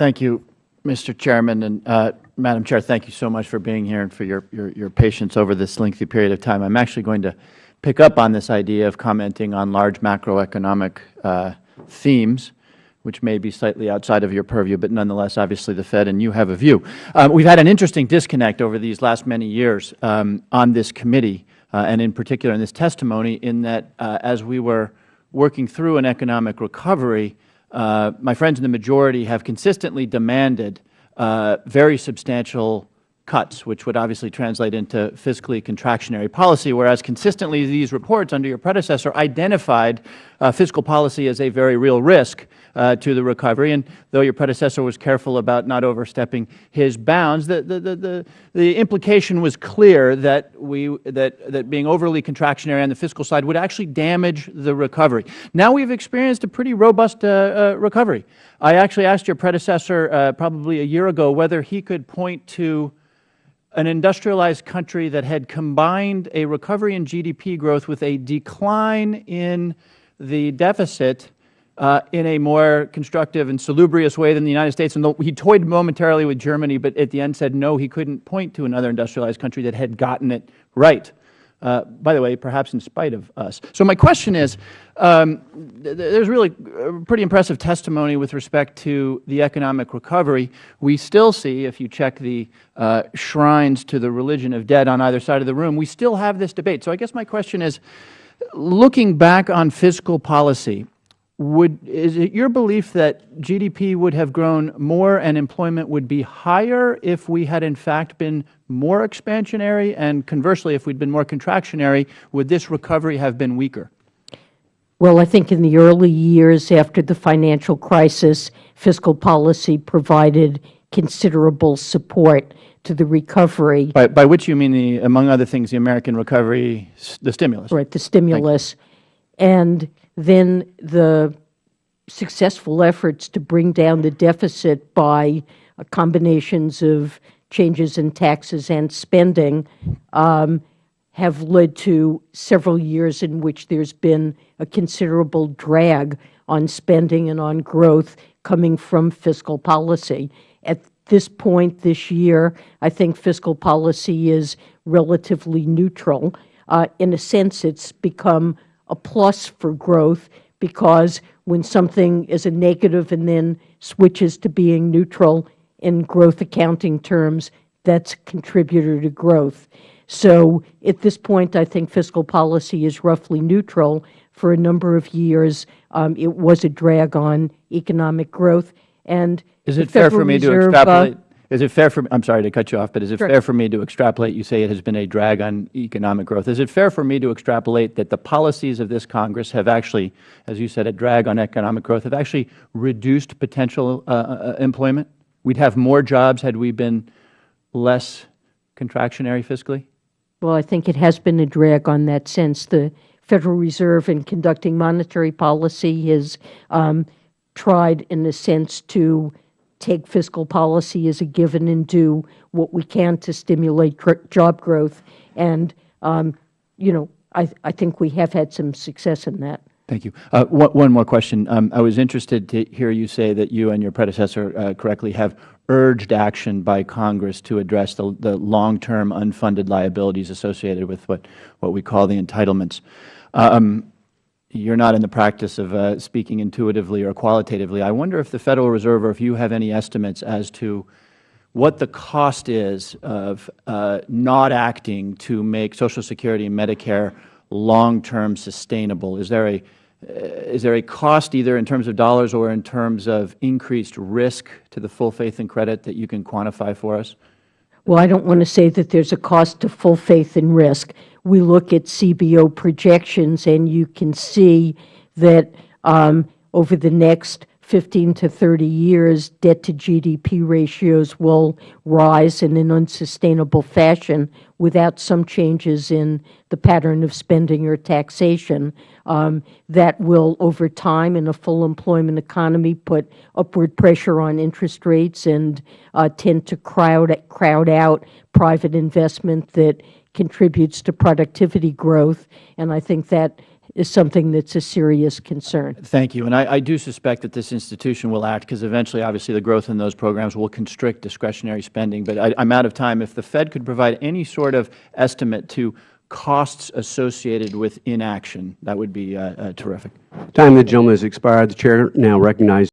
Thank you, Mr. Chairman. And Madam Chair, thank you so much for being here and for your patience over this lengthy period of time. I'm actually going to pick up on this idea of commenting on large macroeconomic themes, which may be slightly outside of your purview, but nonetheless, obviously, the Fed and you have a view. We've had an interesting disconnect over these last many years on this committee, and in particular in this testimony, in that as we were working through an economic recovery, my friends in the majority have consistently demanded very substantial cuts, which would obviously translate into fiscally contractionary policy, whereas consistently these reports under your predecessor identified fiscal policy as a very real risk to the recovery. And though your predecessor was careful about not overstepping his bounds, the implication was clear that that being overly contractionary on the fiscal side would actually damage the recovery. Now we've experienced a pretty robust recovery. I actually asked your predecessor probably a year ago whether he could point to an industrialized country that had combined a recovery in GDP growth with a decline in the deficit in a more constructive and salubrious way than the United States. And he toyed momentarily with Germany, but at the end said no, he couldn't point to another industrialized country that had gotten it right. By the way, perhaps in spite of us. So my question is, there's really pretty impressive testimony with respect to the economic recovery. We still see, if you check the shrines to the religion of debt on either side of the room, we still have this debate. So I guess my question is, looking back on fiscal policy, is it your belief that GDP would have grown more and employment would be higher if we had in fact been more expansionary? And conversely, if we'd been more contractionary, would this recovery have been weaker? Well, I think in the early years after the financial crisis, fiscal policy provided considerable support to the recovery. By which you mean, among other things, the American recovery, the stimulus? Right, the stimulus. And then the successful efforts to bring down the deficit by combinations of changes in taxes and spending have led to several years in which there's been a considerable drag on spending and on growth coming from fiscal policy. At this point this year, I think fiscal policy is relatively neutral. In a sense, it's become a plus for growth, because when something is a negative and then switches to being neutral in growth accounting terms, that's a contributor to growth. So at this point, I think fiscal policy is roughly neutral. For a number of years, it was a drag on economic growth. And is it fair for me to extrapolate? Is it fair for me, I'm sorry to cut you off, but is it fair for me to extrapolate? You say it has been a drag on economic growth. Is it fair for me to extrapolate that the policies of this Congress have actually, as you said, a drag on economic growth, have actually reduced potential employment? We'd have more jobs had we been less contractionary fiscally? Well, I think it has been a drag on that sense. The Federal Reserve, in conducting monetary policy, has tried, in a sense, to take fiscal policy as a given and do what we can to stimulate job growth. And, you know, I think we have had some success in that. Thank you. One more question. I was interested to hear you say that you and your predecessor correctly have urged action by Congress to address the long-term unfunded liabilities associated with what we call the entitlements. You're not in the practice of speaking intuitively or qualitatively. I wonder if the Federal Reserve, or if you have any estimates as to what the cost is of not acting to make Social Security and Medicare long-term sustainable. Is there a cost, either in terms of dollars or in terms of increased risk to the full faith and credit, that you can quantify for us? Well, I don't want to say that there's a cost to full faith and risk. We look at CBO projections, and you can see that over the next 15 to 30 years, debt to GDP ratios will rise in an unsustainable fashion without some changes in the pattern of spending or taxation. That will, over time, in a full employment economy, put upward pressure on interest rates and tend to crowd out private investment that contributes to productivity growth. And I think that is something that's a serious concern. Thank you. And I do suspect that this institution will act, because eventually, obviously, the growth in those programs will constrict discretionary spending. But I'm out of time. If the Fed could provide any sort of estimate to costs associated with inaction, that would be terrific. Time of the gentleman has expired. The Chair now recognizes